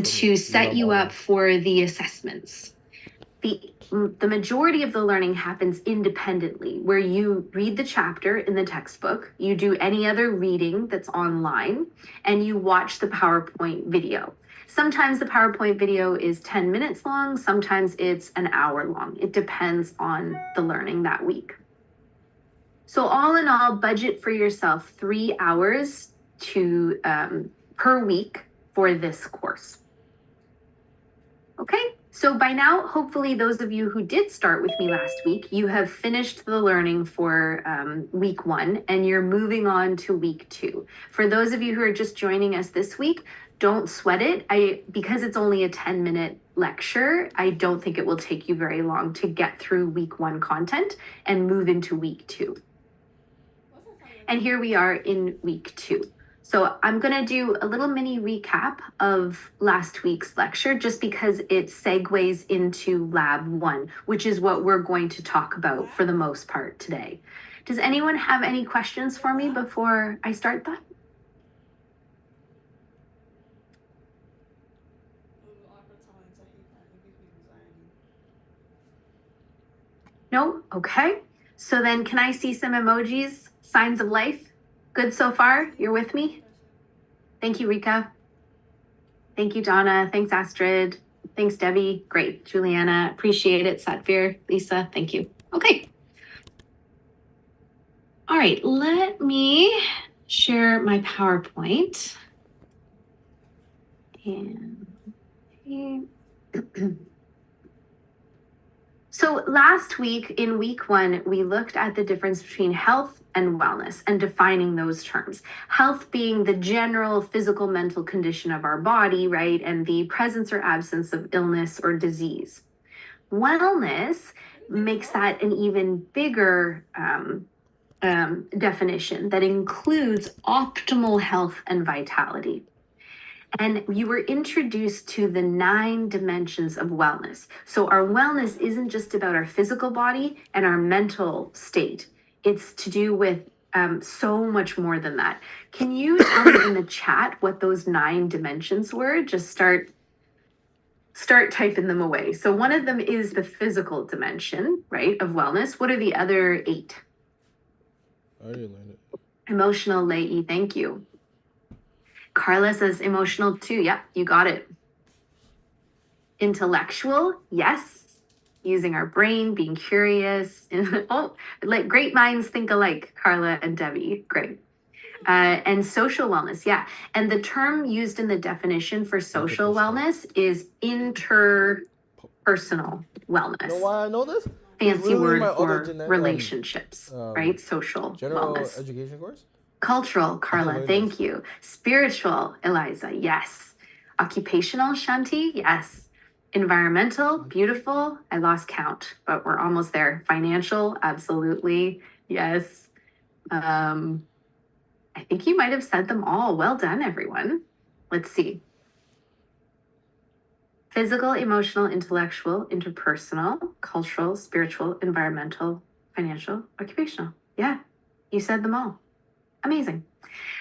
to set you up for the assessments. The majority of the learning happens independently, where you read the chapter in the textbook, you do any other reading that's online, and you watch the PowerPoint video. Sometimes the PowerPoint video is 10 minutes long, sometimes it's an hour long. It depends on the learning that week. So all in all, budget for yourself 3 hours per week for this course. Okay, so by now, hopefully those of you who did start with me last week, you have finished the learning for week 1 and you're moving on to week 2. For those of you who are just joining us this week, don't sweat it. Because it's only a 10-minute lecture, I don't think it will take you very long to get through week 1 content and move into week 2. And here we are in week 2. So I'm going to do a little mini recap of last week's lecture just because it segues into lab 1, which is what we're going to talk about for the most part today. Does anyone have any questions for me before I start that? No? Okay. So then can I see some emojis, signs of life? Good so far? You're with me? Thank you, Rika. Thank you, Donna. Thanks, Astrid. Thanks, Debbie. Great. Juliana, appreciate it. Satvir, Lisa, thank you. Okay. All right, let me share my PowerPoint. And so last week, in week 1, we looked at the difference between health and wellness and defining those terms. Health being the general physical, mental condition of our body, right? And the presence or absence of illness or disease. Wellness makes that an even bigger definition that includes optimal health and vitality. And you were introduced to the 9 dimensions of wellness. So our wellness isn't just about our physical body and our mental state. It's to do with so much more than that. Can you tell me in the chat what those 9 dimensions were? Just start typing them away. So one of them is the physical dimension, right, of wellness. What are the other 8? I already learned it. Emotional, Leahy, thank you. Carla says emotional too. Yep, you got it. Intellectual, yes. Using our brain, being curious. Oh, like great minds think alike, Carla and Debbie. Great. And social wellness, yeah. And the term used in the definition for social wellness is interpersonal wellness. You know why I know this? Fancy word for relationships, right? Social general wellness. Education course? Cultural, Carla, thank you. Spiritual, Eliza, yes. Occupational, Shanti, yes. Environmental, beautiful, I lost count, but we're almost there. Financial, absolutely, yes. I think you might have said them all. Well done, everyone. Let's see. Physical, emotional, intellectual, interpersonal, cultural, spiritual, environmental, financial, occupational. Yeah, you said them all. Amazing.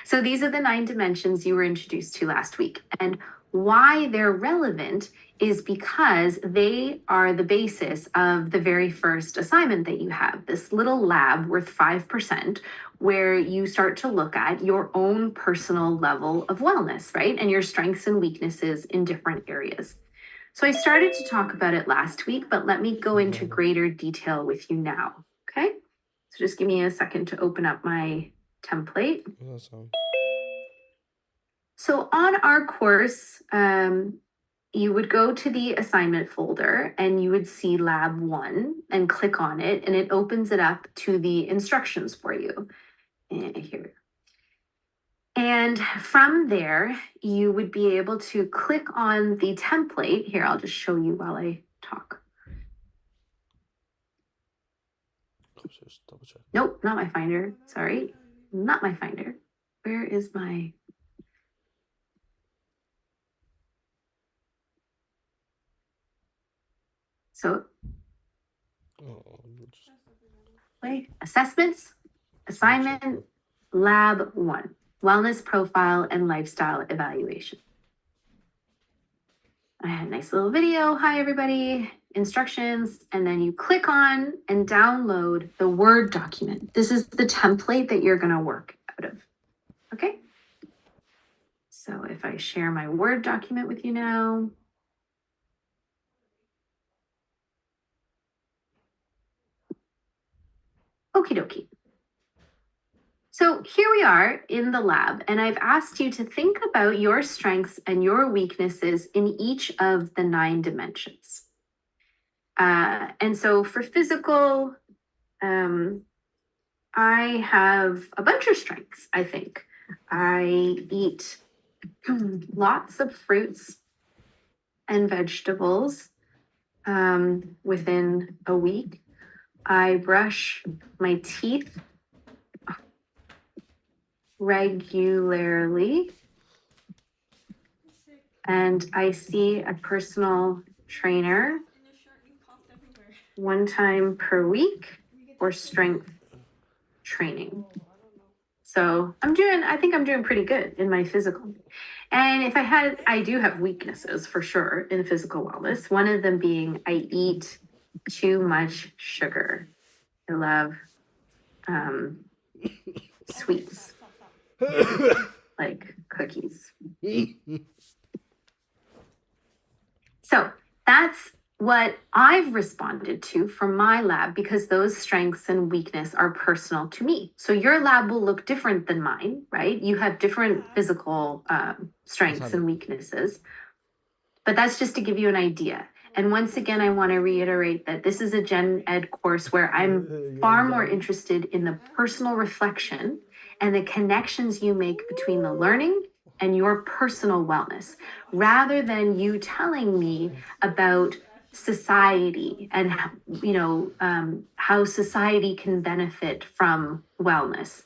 So these are the 9 dimensions you were introduced to last week. And why they're relevant is because they are the basis of the very first assignment that you have, this little lab worth 5%, where you start to look at your own personal level of wellness, right? And your strengths and weaknesses in different areas. So I started to talk about it last week, but let me go into greater detail with you now, okay? So just give me a second to open up my template. Awesome. So on our course, you would go to the assignment folder and you would see lab 1 and click on it, and it opens it up to the instructions for you. Here. And from there, you would be able to click on the template. Here, I'll just show you while I talk. Double check. Nope, not my finder. Sorry, not my finder. Where is my... So, wait, assessments, assignment, lab 1, wellness profile and lifestyle evaluation. I had a nice little video. Hi, everybody. Instructions. And then you click on and download the Word document. This is the template that you're going to work out of. Okay. So if I share my Word document with you now. Okie dokie. So here we are in the lab, and I've asked you to think about your strengths and your weaknesses in each of the 9 dimensions. And so for physical, I have a bunch of strengths, I think. I eat lots of fruits and vegetables within a week. I brush my teeth regularly. And I see a personal trainer 1 time per week for strength training. So I think I'm doing pretty good in my physical. And I do have weaknesses for sure in physical wellness. One of them being I eat too much sugar. I love sweets, like cookies. So that's what I've responded to from my lab because those strengths and weakness are personal to me. So your lab will look different than mine, right? You have different physical strengths and weaknesses. But that's just to give you an idea. And once again, I want to reiterate that this is a Gen Ed course where I'm far more interested in the personal reflection and the connections you make between the learning and your personal wellness, rather than you telling me about society and how society can benefit from wellness.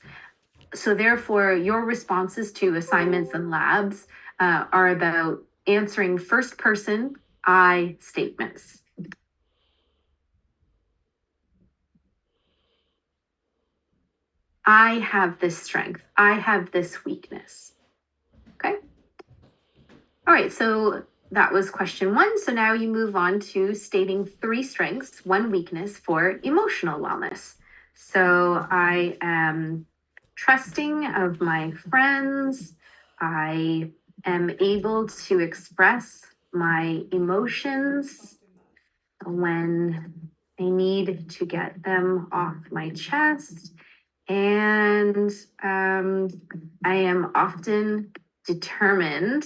So therefore, your responses to assignments and labs are about answering first person I statements. I have this strength. I have this weakness. Okay. All right. So that was question 1. So now you move on to stating 3 strengths, 1 weakness for emotional wellness. So I am trusting of my friends. I am able to express my emotions when I need to get them off my chest. And I am often determined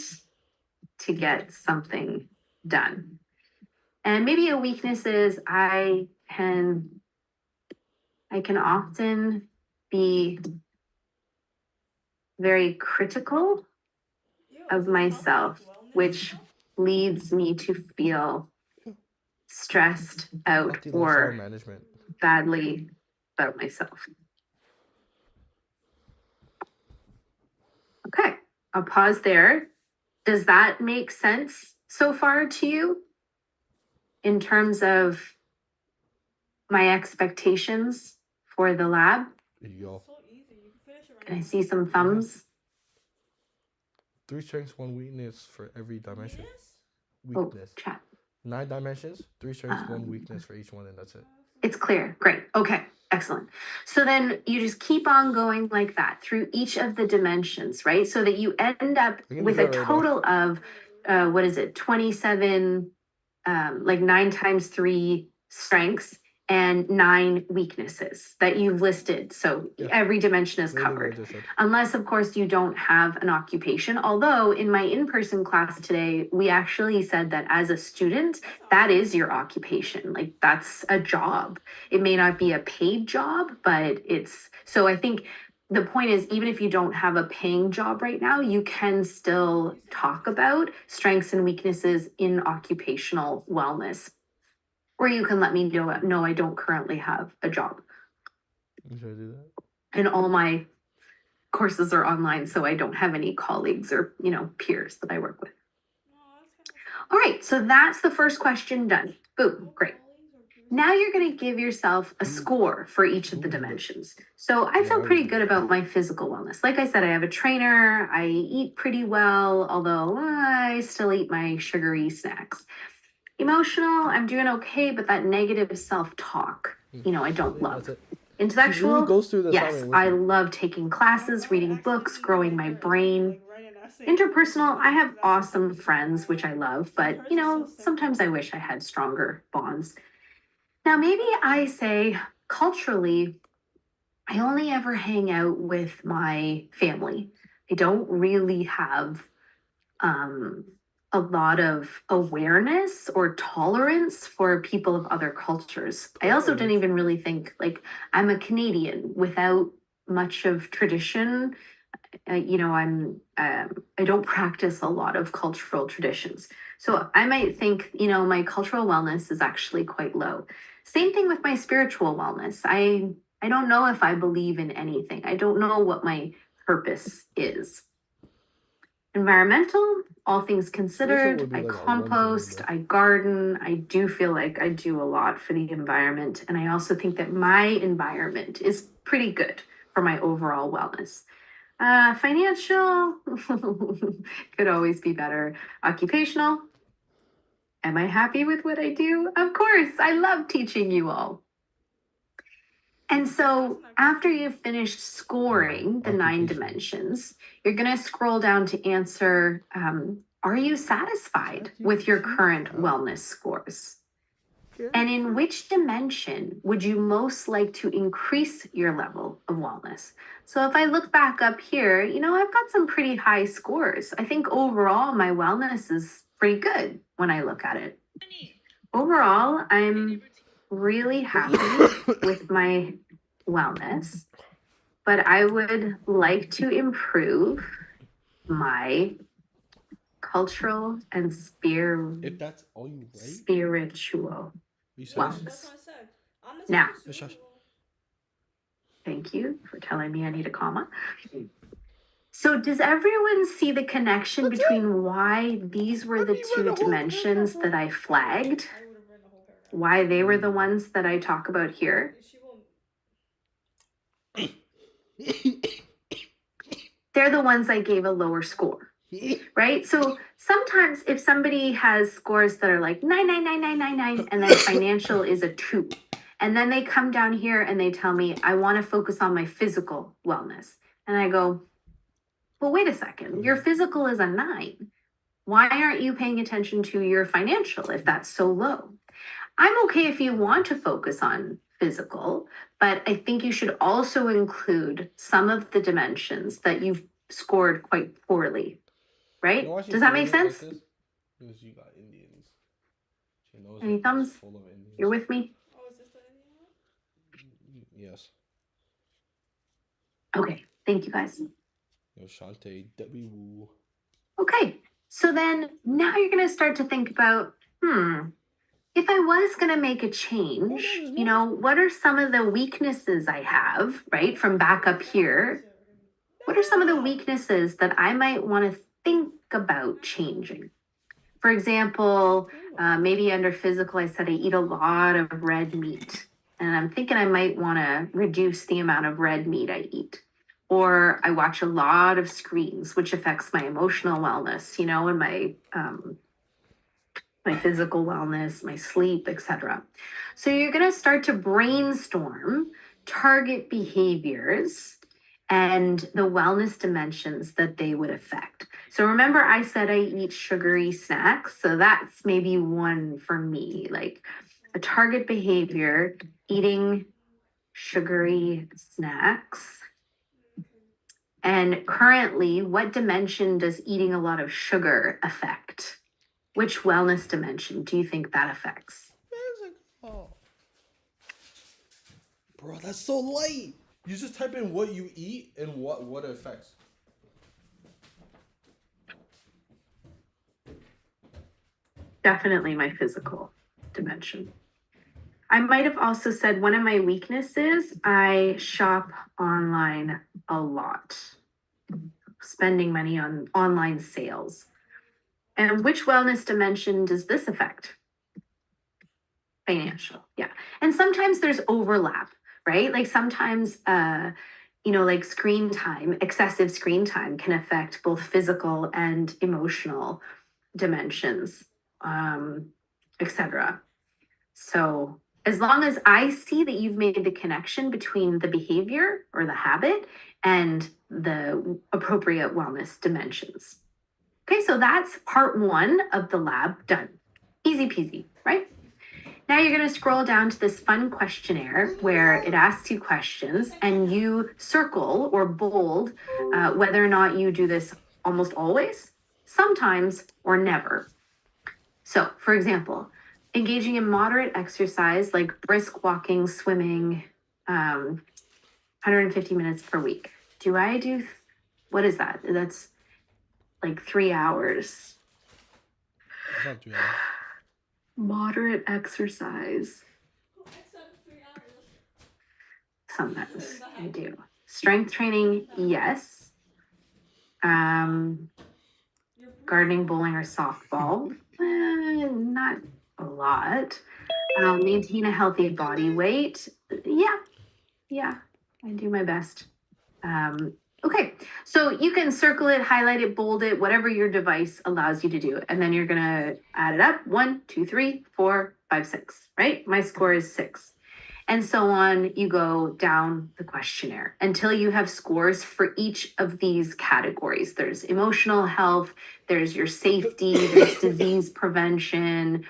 to get something done. And maybe a weakness is I can often be very critical of myself, which leads me to feel stressed out or badly about myself. Okay, I'll pause there. Does that make sense so far to you in terms of my expectations for the lab? Can I see some thumbs? 3 strengths, 1 weakness for every dimension. Weakness. Oh, chat. 9 dimensions, 3 strengths, 1 weakness for each one, and that's it. It's clear. Great. Okay. Excellent. So then you just keep on going like that through each of the dimensions, right? So that you end up with a total of 27, like 9 times 3 strengths and 9 weaknesses that you've listed. So every dimension is covered. Unless, of course, you don't have an occupation. Although in my in-person class today, we actually said that as a student, that is your occupation. Like that's a job. It may not be a paid job, but it's, so I think the point is, even if you don't have a paying job right now, you can still talk about strengths and weaknesses in occupational wellness. Or you can let me know, no, I don't currently have a job. Should I do that? And all my courses are online, so I don't have any colleagues or, peers that I work with. All right, so that's the first question done. Boom, great. Now you're going to give yourself a score for each of the dimensions. So I feel pretty good about my physical wellness. Like I said, I have a trainer. I eat pretty well, although I still eat my sugary snacks. Emotional, I'm doing okay, but that negative self-talk, I don't love. She really Intellectual, goes through the yes, assignment with I me. love taking classes, reading books, growing my brain. Interpersonal, I have awesome friends, which I love, but sometimes I wish I had stronger bonds. Now, maybe I say culturally, I only ever hang out with my family. I don't really have um, a lot of awareness or tolerance for people of other cultures. I also didn't even really think, like, I'm a Canadian without much of tradition. I don't practice a lot of cultural traditions. So I might think, my cultural wellness is actually quite low. Same thing with my spiritual wellness. I don't know if I believe in anything. I don't know what my purpose is. Environmental, all things considered, I compost, I garden. I do feel like I do a lot for the environment. And I also think that my environment is pretty good for my overall wellness. Financial could always be better. Occupational, am I happy with what I do? Of course, I love teaching you all. And so after you've finished scoring the 9 dimensions, you're going to scroll down to answer, are you satisfied with your current wellness scores? And in which dimension would you most like to increase your level of wellness? So if I look back up here, I've got some pretty high scores. I think overall my wellness is pretty good when I look at it. Overall, I'm really happy with my wellness, but I would like to improve my cultural and If that's all you write, spiritual wellness. That's what I said. Now, Honestly, thank you for telling me I need a comma. So does everyone see the connection between why these were the 2 dimensions that I flagged? Why they were the ones that I talk about here? They're the ones I gave a lower score, right? So sometimes if somebody has scores that are like 9, and then financial is a 2, and then they come down here and they tell me, I want to focus on my physical wellness. And I go, well, wait a second, your physical is a 9. Why aren't you paying attention to your financial if that's so low? I'm okay if you want to focus on physical, but I think you should also include some of the dimensions that you've scored quite poorly, right? Does that make sense? Because you got Indians. Any thumbs? Full of Indians. You're with me? Oh, is this the Indian one? Yes. Okay, thank you guys. Yo, Shantae, W. Okay, so then now you're going to start to think about, if I was going to make a change, what are some of the weaknesses I have, right, from back up here? What are some of the weaknesses that I might want to think about changing? For example, maybe under physical, I said I eat a lot of red meat, and I'm thinking I might want to reduce the amount of red meat I eat. Or I watch a lot of screens, which affects my emotional wellness, and my physical wellness, my sleep, etc. So you're going to start to brainstorm target behaviors and the wellness dimensions that they would affect. So remember I said I eat sugary snacks, so that's maybe one for me, like a target behavior, eating sugary snacks. And currently, what dimension does eating a lot of sugar affect? Which wellness dimension do you think that affects? Bro, that's so light. You just type in what you eat and what it affects. Definitely my physical dimension. I might have also said one of my weaknesses, I shop online a lot, spending money on online sales. And which wellness dimension does this affect? Financial, yeah. And sometimes there's overlap, right? Like sometimes, like screen time, excessive screen time can affect both physical and emotional dimensions, etc. So as long as I see that you've made the connection between the behavior or the habit and the appropriate wellness dimensions. Okay, so that's part 1 of the lab done. Easy peasy, right? Now you're going to scroll down to this fun questionnaire where it asks you questions and you circle or bold whether or not you do this almost always, sometimes, or never. So, for example, engaging in moderate exercise like brisk walking, swimming, 150 minutes per week. Do I do, what is that? That's like 3 hours. It's not 3 hours. Moderate exercise. I said 3 hours. Sometimes I do. Strength training, yes. Gardening, bowling, or softball, not a lot. Maintain a healthy body weight, yeah, I do my best. Okay, so you can circle it, highlight it, bold it, whatever your device allows you to do, and then you're gonna add it up. 1, 2, 3, 4, 5, 6. Right? My score is 6. And so on, you go down the questionnaire until you have scores for each of these categories. There's emotional health, there's your safety, there's disease prevention,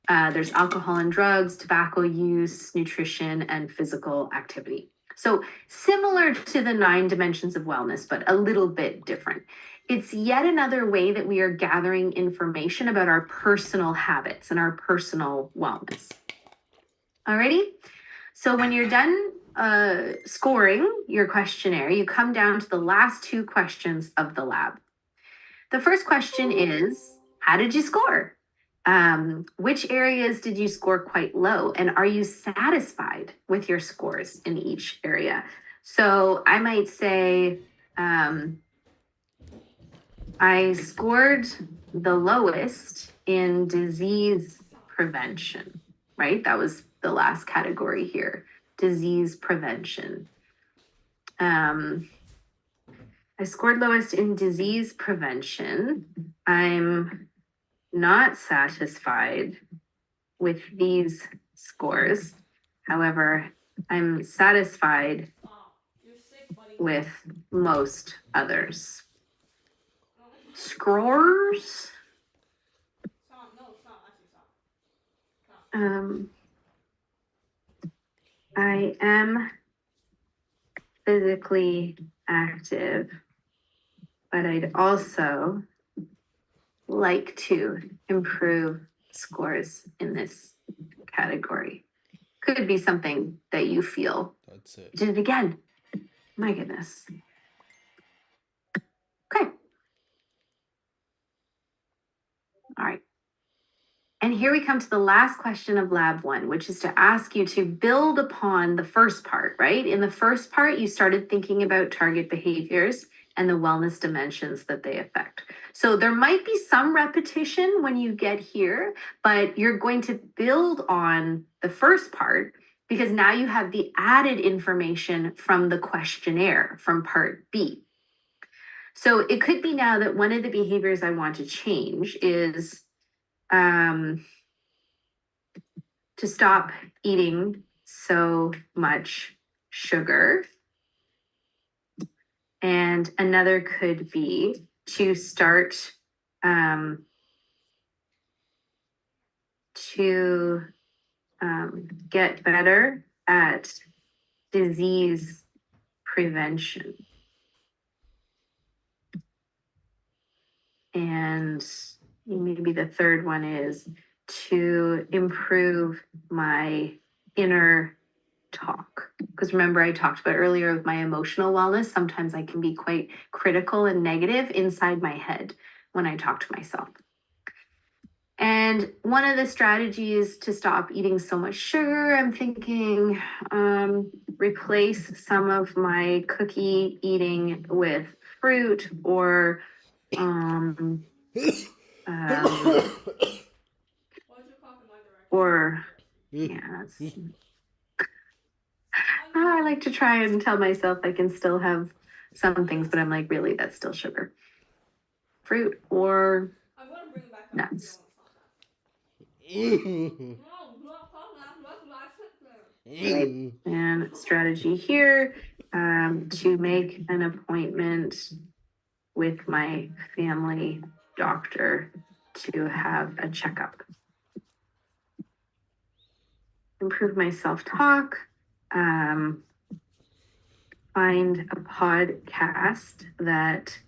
there's alcohol and drugs, tobacco use, nutrition, and physical activity. So similar to the 9 dimensions of wellness, but a little bit different. It's yet another way that we are gathering information about our personal habits and our personal wellness. Alrighty? So when you're done scoring your questionnaire, you come down to the last 2 questions of the lab. The first question is, how did you score? Which areas did you score quite low? And are you satisfied with your scores in each area? So I might say I scored the lowest in disease prevention, right? That was the last category here, disease prevention. I scored lowest in disease prevention. I'm not satisfied with these scores. However, I'm satisfied with most others. Scores? I am physically active, but I'd also like to improve scores in this category. Could be something that you feel. That's it. Did it again. My goodness. Okay. All right. And here we come to the last question of Lab 1, which is to ask you to build upon the first part, right? In the first part, you started thinking about target behaviors and the wellness dimensions that they affect. So there might be some repetition when you get here, but you're going to build on the first part because now you have the added information from the questionnaire from part B. So it could be now that one of the behaviors I want to change is to stop eating so much sugar. And another could be to start to get better at disease prevention. And maybe the third one is to improve my inner talk. Because remember, I talked about earlier with my emotional wellness, sometimes I can be quite critical and negative inside my head when I talk to myself. And one of the strategies to stop eating so much sugar, I'm thinking replace some of my cookie eating with fruit or or Yeah, that's... I like to try and tell myself I can still have some things, but I'm like, really, that's still sugar. Fruit or I'm gonna bring it back up. nuts. No, let's sit there. Right. And strategy here, to make an appointment with my family doctor to have a checkup. Improve my self-talk. Find a podcast that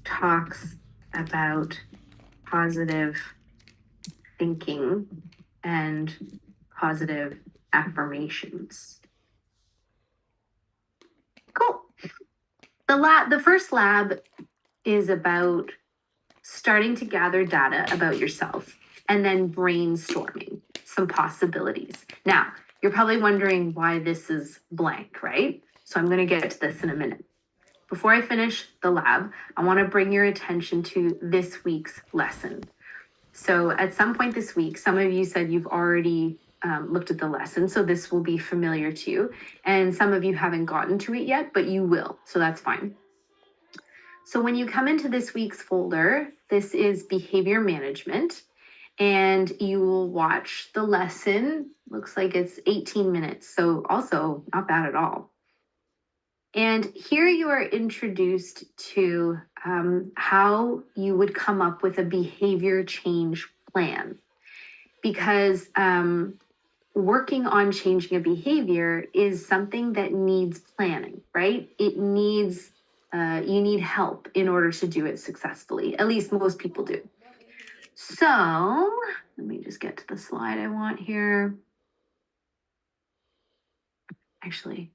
talks about positive thinking and positive affirmations. Cool. The first lab is about starting to gather data about yourself and then brainstorming some possibilities. Now, you're probably wondering why this is blank, right? So I'm going to get to this in a minute. Before I finish the lab, I want to bring your attention to this week's lesson. So at some point this week, some of you said you've already looked at the lesson, so this will be familiar to you. And some of you haven't gotten to it yet, but you will, so that's fine. So when you come into this week's folder, this is behavior management, and you will watch the lesson. Looks like it's 18 minutes, so also not bad at all. And here you are introduced to how you would come up with a behavior change plan. Because working on changing a behavior is something that needs planning, right? It needs, you need help in order to do it successfully. At least most people do. So let me just get to the slide I want here. Actually,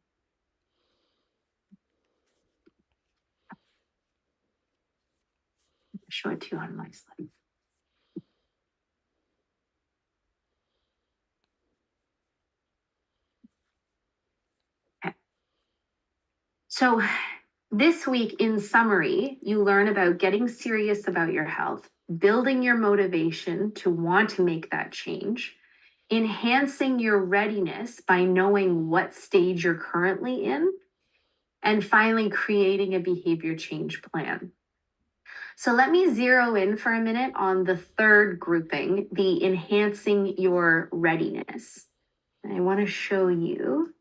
show it to you on my slides. Okay. So this week, in summary, you learn about getting serious about your health, building your motivation to want to make that change, enhancing your readiness by knowing what stage you're currently in, and finally, creating a behavior change plan. So let me zero in for a minute on the third grouping, the enhancing your readiness. And I want to show you.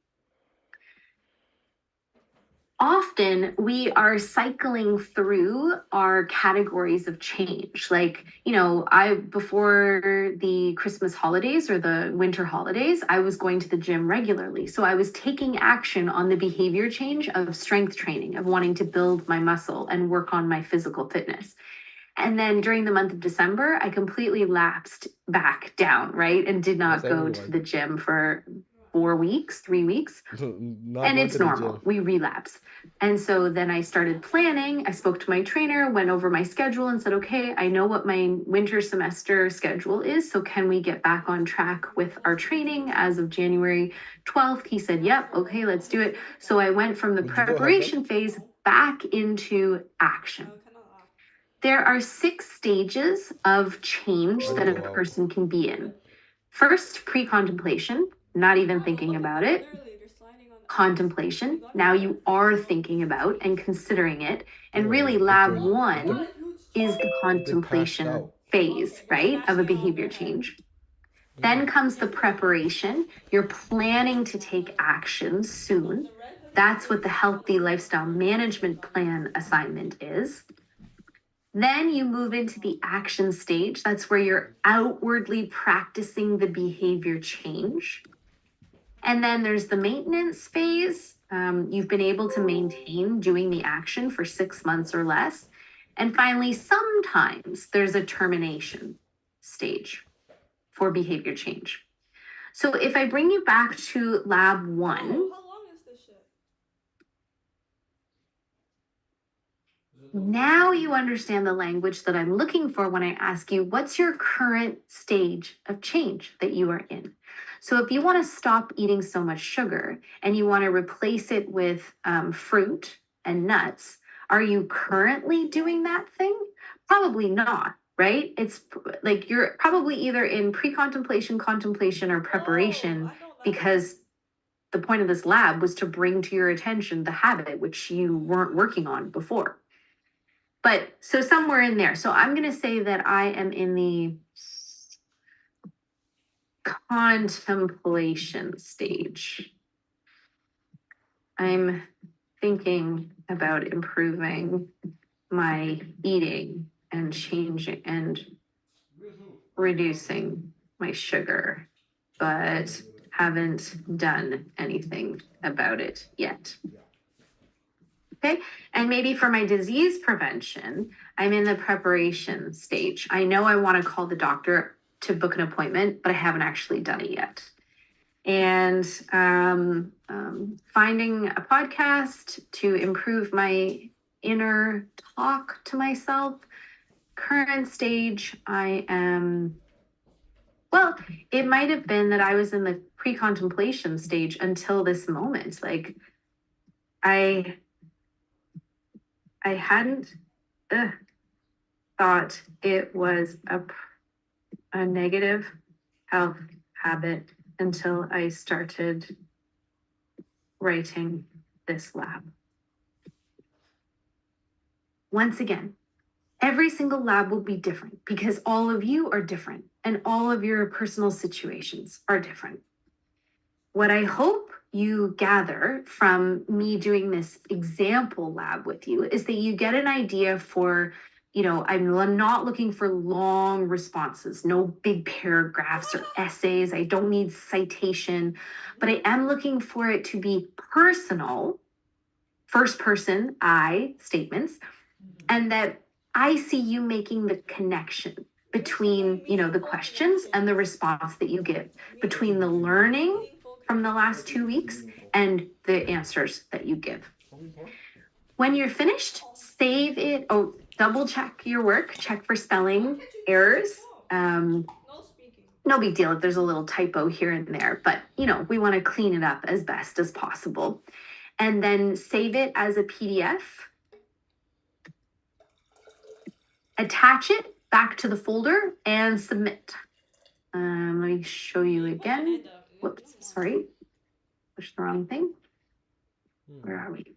Often we are cycling through our categories of change. Like, before the Christmas holidays or the winter holidays, I was going to the gym regularly. So I was taking action on the behavior change of strength training, of wanting to build my muscle and work on my physical fitness. And then during the month of December, I completely lapsed back down, right? And did not go to the gym for 3 weeks. And it's normal. We relapse. And so then I started planning. I spoke to my trainer, went over my schedule and said, okay, I know what my winter semester schedule is. So can we get back on track with our training as of January 12th? He said, yep, okay, let's do it. So I went from the preparation phase back into action. There are 6 stages of change that a person can be in. First, pre-contemplation, not even thinking about it. Contemplation, now you are thinking about and considering it. And really, lab 1 is the contemplation phase, right, of a behavior change. Then comes the preparation. You're planning to take action soon. That's what the healthy lifestyle management plan assignment is. Then you move into the action stage. That's where you're outwardly practicing the behavior change. And then there's the maintenance phase. You've been able to maintain doing the action for 6 months or less. And finally, sometimes there's a termination stage for behavior change. So if I bring you back to lab 1, How long is this shit? now you understand the language that I'm looking for when I ask you, what's your current stage of change that you are in? So if you want to stop eating so much sugar and you want to replace it with fruit and nuts, are you currently doing that thing? Probably not, right? It's like you're probably either in pre-contemplation, contemplation, or preparation, I know that. because the point of this lab was to bring to your attention the habit which you weren't working on before. But so somewhere in there. So I'm going to say that I am in the contemplation stage. I'm thinking about improving my eating and changing and reducing my sugar, but haven't done anything about it yet. Okay. And maybe for my disease prevention, I'm in the preparation stage. I know I want to call the doctor to book an appointment, but I haven't actually done it yet. And finding a podcast to improve my inner talk to myself. Current stage, I am, well, it might have been that I was in the pre-contemplation stage until this moment. Like I hadn't thought it was a negative health habit until I started writing this lab. Once again, every single lab will be different because all of you are different and all of your personal situations are different. What I hope you gather from me doing this example lab with you is that you get an idea for, I'm not looking for long responses, no big paragraphs or essays. I don't need citation, but I am looking for it to be personal, first person I statements, and that I see you making the connection between, the questions and the response that you give, between the learning from the last 2 weeks and the answers that you give. When you're finished, save it. Oh, double check your work, check for spelling errors. No speaking. No big deal if there's a little typo here and there, but we want to clean it up as best as possible. And then save it as a PDF. Attach it back to the folder and submit. Let me show you again. Whoops, sorry. Pushed the wrong thing. Where are we?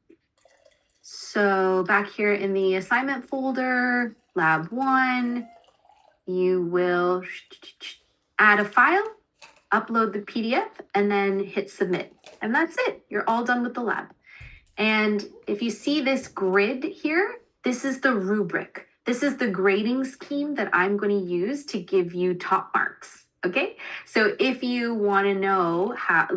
So back here in the assignment folder, lab 1, you will add a file, upload the PDF, and then hit submit. And that's it. You're all done with the lab. And if you see this grid here, this is the rubric. This is the grading scheme that I'm going to use to give you top marks. Okay. So if you want to know how,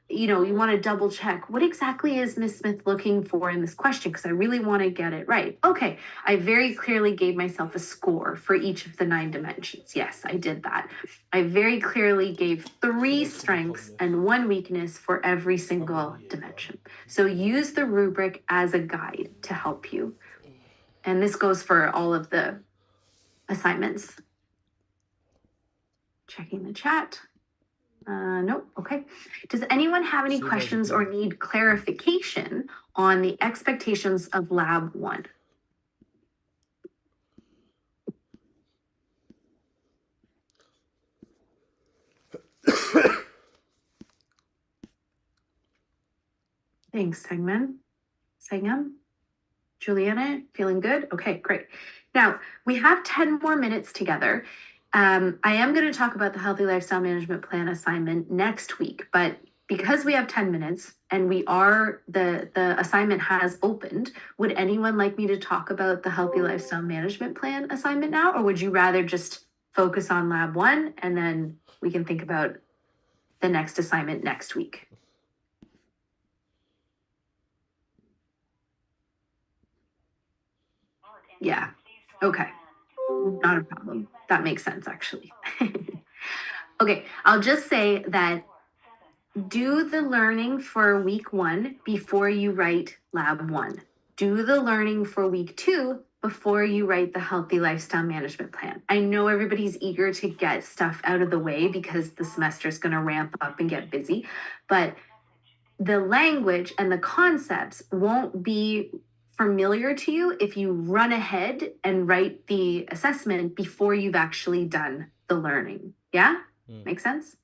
you want to double check what exactly is Ms. Smith looking for in this question, because I really want to get it right. Okay, I very clearly gave myself a score for each of the 9 dimensions. Yes, I did that. I very clearly gave 3 strengths and 1 weakness for every single dimension. So use the rubric as a guide to help you. And this goes for all of the assignments. Checking the chat. Nope. Okay. Does anyone have any questions or need clarification on the expectations of lab 1? Thanks, Sangam. Juliana, feeling good? Okay, great. Now, we have 10 more minutes together. I am going to talk about the Healthy Lifestyle Management Plan assignment next week, but because we have 10 minutes and the assignment has opened, would anyone like me to talk about the Healthy Lifestyle Management Plan assignment now, or would you rather just focus on lab 1 and then we can think about the next assignment next week? Yeah. Okay. Not a problem. That makes sense, actually. Okay, I'll just say that do the learning for week 1 before you write lab 1. Do the learning for week 2 before you write the Healthy Lifestyle Management Plan. I know everybody's eager to get stuff out of the way because the semester is going to ramp up and get busy, but the language and the concepts won't be familiar to you if you run ahead and write the assessment before you've actually done the learning. Yeah? Make sense?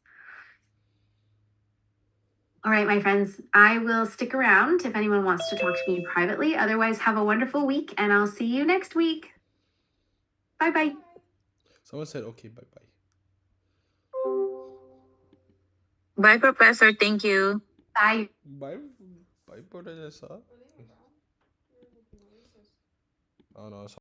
All right, my friends, I will stick around if anyone wants to talk to me privately. Otherwise, have a wonderful week, and I'll see you next week. Bye-bye. Someone said, okay, bye-bye. Bye, Professor. Thank you. Bye. Bye, bye, Professor. Oh no,